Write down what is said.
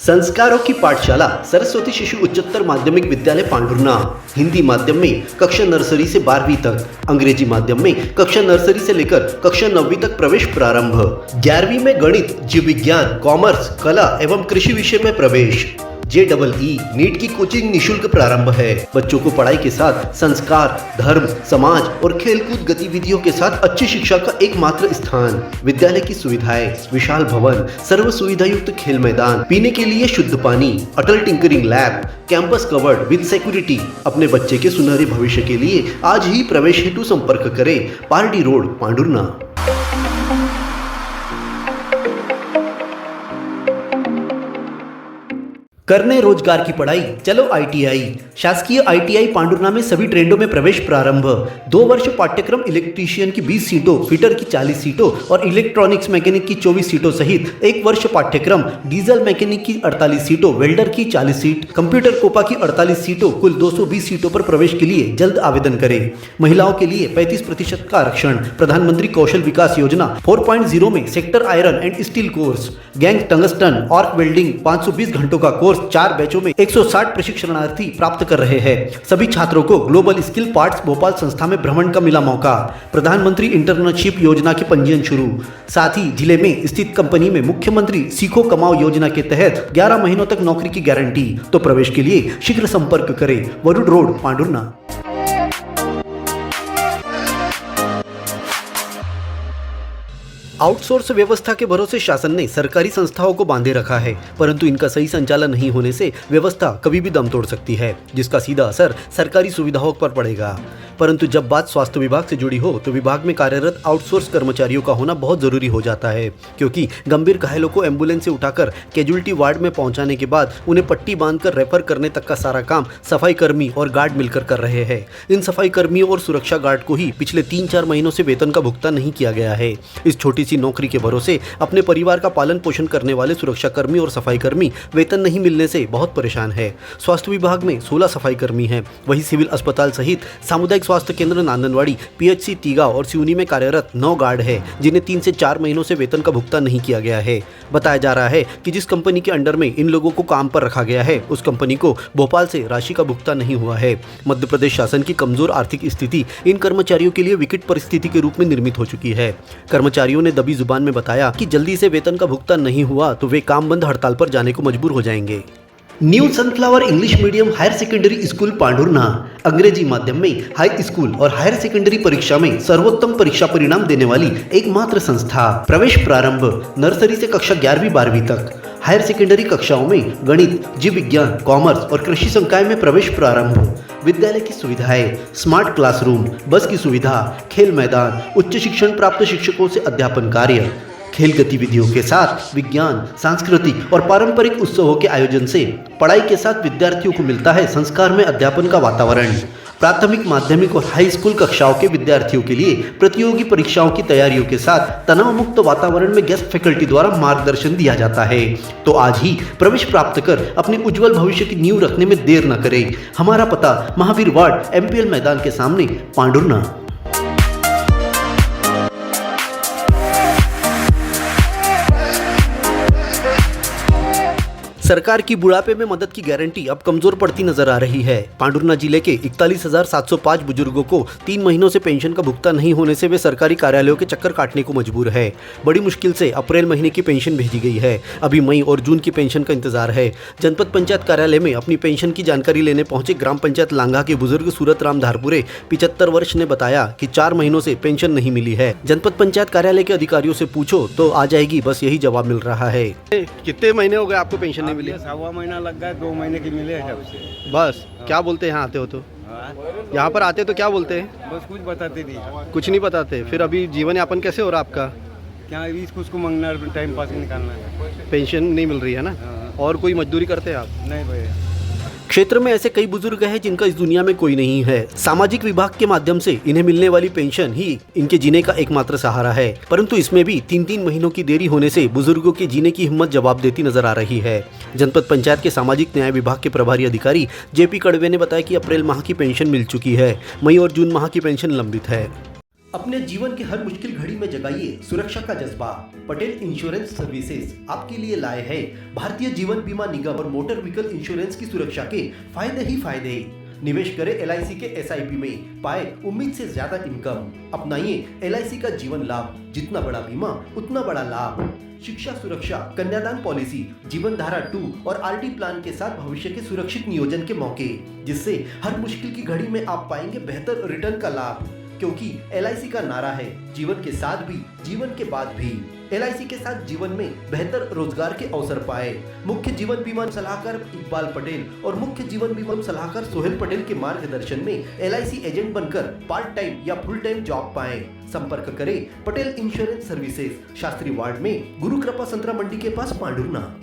संस्कारों की पाठशाला सरस्वती शिशु उच्चतर माध्यमिक विद्यालय पांडुरना। हिंदी माध्यम में कक्षा नर्सरी से 12वीं तक, अंग्रेजी माध्यम में कक्षा नर्सरी से लेकर कक्षा 9वीं तक प्रवेश प्रारंभ। 11वीं में गणित, जीव विज्ञान, कॉमर्स, कला एवं कृषि विषय में प्रवेश। JEE नीट की कोचिंग निशुल्क प्रारंभ है। बच्चों को पढ़ाई के साथ संस्कार, धर्म, समाज और खेलकूद गतिविधियों के साथ अच्छी शिक्षा का एकमात्र स्थान। विद्यालय की सुविधाएं: विशाल भवन, सर्व सुविधा युक्त खेल मैदान, पीने के लिए शुद्ध पानी, Atal tinkering lab, campus covered with security. अपने बच्चे के सुनहरे भविष्य के लिए आज ही प्रवेश हेतु संपर्क करें। पारडी रोड, पांडुरना। करने रोजगार की पढ़ाई, चलो ITI। शासकीय ITI पांडुरना में सभी ट्रेडों में प्रवेश प्रारंभ। 2 वर्ष पाठ्यक्रम इलेक्ट्रीशियन की 20 सीटों, फिटर की 40 सीटों और इलेक्ट्रॉनिक्स मैकेनिक की 24 सीटों सहित 1 वर्ष पाठ्यक्रम डीजल मैकेनिक की 48 सीटों, वेल्डर की 40 सीट, कंप्यूटर कोपा की 48 सीटों, कुल 220 सीटों पर प्रवेश के लिए जल्द आवेदन करें। महिलाओं के लिए 35% का आरक्षण। प्रधानमंत्री कौशल विकास योजना 4.0 में sector iron and steel course, gang tungsten, arc welding 520 घंटों का कोर्स 4 बैचों में 160 प्रशिक्षणार्थी प्राप्त कर रहे हैं। सभी छात्रों को ग्लोबल स्किल पार्ट्स भोपाल संस्था में भ्रमण का मिला मौका। प्रधानमंत्री इंटर्नशिप योजना के पंजीयन शुरू। साथ ही जिले में स्थित कंपनी में मुख्यमंत्री सीखो कमाओ योजना के तहत 11 महीनों तक नौकरी की गारंटी। तो प्रवेश के लिए शीघ्र संपर्क करें। वरुड रोड, पांडुरना। आउटसोर्स व्यवस्था के भरोसे शासन ने सरकारी संस्थाओं को बांधे रखा है, परंतु इनका सही संचालन नहीं होने से व्यवस्था कभी भी दम तोड़ सकती है, जिसका सीधा असर सरकारी सुविधाओं पर पड़ेगा। परंतु जब बात स्वास्थ्य विभाग से जुड़ी हो तो विभाग में कार्यरत आउटसोर्स कर्मचारियों का होना बहुत जरूरी हो जाता है, क्योंकि गंभीर घायलों को एम्बुलेंस से उठाकर कैजुअल्टी वार्ड में पहुंचाने के बाद उन्हें पट्टी बांधकर रेफर करने तक का सारा काम सफाई कर्मी और गार्ड मिलकर कर रहे हैं। इन सफाई कर्मियों और सुरक्षा गार्ड को ही पिछले 3-4 महीनों से वेतन का भुगतान नहीं किया गया है। इस छोटी सी नौकरी के भरोसे अपने परिवार का पालन पोषण करने वाले सुरक्षा कर्मी और सफाई कर्मी वेतन नहीं मिलने से बहुत परेशान है। स्वास्थ्य विभाग में 16 सफाई कर्मी हैं, वहीं सिविल अस्पताल सहित सामुदायिक स्वास्थ्य केंद्र नांदनवाड़ी, PHC तीगा और सिवनी में कार्यरत 9 गार्ड है, जिन्हें 3 से 4 महीनों से वेतन का भुगतान नहीं किया गया है। बताया जा रहा है कि जिस कंपनी के अंडर में इन लोगों को काम पर रखा गया है, उस कंपनी को भोपाल से राशि का भुगतान नहीं हुआ है। मध्य प्रदेश शासन की कमजोर आर्थिक स्थिति इन कर्मचारियों के लिए विकट परिस्थिति के रूप में निर्मित हो चुकी है। कर्मचारियों ने दबी जुबान में बताया कि जल्दी से वेतन का भुगतान नहीं हुआ तो वे काम बंद हड़ताल पर जाने को मजबूर हो जाएंगे। New sunflower English medium higher secondary school Pandhurna. अंग्रेजी माध्यम में हाई स्कूल और हायर सेकेंडरी परीक्षा में सर्वोत्तम परीक्षा परिणाम देने वाली एकमात्र संस्था। प्रवेश प्रारंभ नर्सरी से कक्षा 11वीं 12वीं तक। हायर सेकेंडरी कक्षाओं में गणित, जीव विज्ञान, कॉमर्स और कृषि संकाय में प्रवेश प्रारंभ। विद्यालय की सुविधाएं: स्मार्ट क्लासरूम, बस की सुविधा, खेल मैदान, उच्च शिक्षण प्राप्त शिक्षकों से अध्यापन कार्य। खेल गतिविधियों के साथ विज्ञान, सांस्कृतिक और पारंपरिक उत्सवों के आयोजन से पढ़ाई के साथ विद्यार्थियों को मिलता है संस्कार में अध्यापन का वातावरण। प्राथमिक, माध्यमिक और हाई स्कूल कक्षाओं के विद्यार्थियों के लिए प्रतियोगी परीक्षाओं की तैयारियों के साथ तनाव मुक्त वातावरण में गेस्ट फैकल्टी द्वारा मार्गदर्शन दिया जाता है। तो आज ही प्रवेश प्राप्त कर अपने उज्जवल भविष्य की नींव रखने में देर न करें। हमारा पता महावीर वार्ड, MPL मैदान के सामने, पांडुरना। सरकार की बुढ़ापे में मदद की गारंटी अब कमजोर पड़ती नजर आ रही है। पांडुरना जिले के 41,705 बुजुर्गों को 3 महीनों से पेंशन का भुगतान नहीं होने से वे सरकारी कार्यालयों के चक्कर काटने को मजबूर है। बड़ी मुश्किल से अप्रैल महीने की पेंशन भेजी गई है। अभी मई और जून की पेंशन का इंतजार है। जनपद पंचायत कार्यालय में अपनी पेंशन की जानकारी लेने पहुंचे ग्राम पंचायत लांघा के बुजुर्ग सूरत राम धारपुरे 75 वर्ष ने बताया कि 4 महीनों से पेंशन नहीं मिली है। जनपद पंचायत कार्यालय के अधिकारियों से पूछो तो आ जाएगी, बस यही जवाब मिल रहा है। कितने महीने हो गए आपको पेंशन नहीं मिली? 1.25 महीना लग गया, 2 महीने की मिले है जब से। बस क्या बोलते हैं यहाँ आते हो तो? यहाँ पर आते तो क्या बोलते हैं? बस कुछ बताते नहीं, कुछ नहीं बताते। फिर अभी जीवन यापन कैसे हो रहा आपका? क्या इसको उसको मांगना, टाइम पास निकालना है। पेंशन नहीं मिल रही है ना? और कोई मजदूरी करते हैं आप? नहीं भैया। क्षेत्र में ऐसे कई बुजुर्ग हैं जिनका इस दुनिया में कोई नहीं है। सामाजिक विभाग के माध्यम से इन्हें मिलने वाली पेंशन ही इनके जीने का एकमात्र सहारा है, परंतु इसमें भी 3-3 महीनों की देरी होने से बुजुर्गों के जीने की हिम्मत जवाब देती नजर आ रही है। जनपद पंचायत के सामाजिक न्याय विभाग के प्रभारी अधिकारी JP कड़वे ने बताया कि अप्रैल माह की पेंशन मिल चुकी है, मई और जून माह की पेंशन लंबित है। अपने जीवन के हर मुश्किल घड़ी में जगाइए सुरक्षा का जज्बा। पटेल इंश्योरेंस सर्विसेज आपके लिए लाए है भारतीय जीवन बीमा निगम और मोटर व्हीकल इंश्योरेंस की सुरक्षा के फायदे ही फायदे। निवेश करें LIC के SIP में, पाए उम्मीद से ज्यादा इनकम। अपनाइए LIC का जीवन लाभ, जितना बड़ा बीमा उतना बड़ा लाभ। शिक्षा सुरक्षा, कन्यादान पॉलिसी, जीवन धारा 2 और RD प्लान के साथ भविष्य के सुरक्षित नियोजन के मौके, जिससे हर मुश्किल की घड़ी में आप पाएंगे बेहतर रिटर्न का लाभ। क्योंकि LIC का नारा है जीवन के साथ भी जीवन के बाद भी। LIC के साथ जीवन में बेहतर रोजगार के अवसर पाए। मुख्य जीवन बीमा सलाहकार इकबाल पटेल और मुख्य जीवन बीमा सलाहकार सोहेल पटेल के मार्गदर्शन में LIC एजेंट बनकर पार्ट टाइम या फुल टाइम जॉब पाए। संपर्क करें Patel insurance services, Shastri ward में, गुरु कृपा संतरा मंडी के पास, पांडुरना।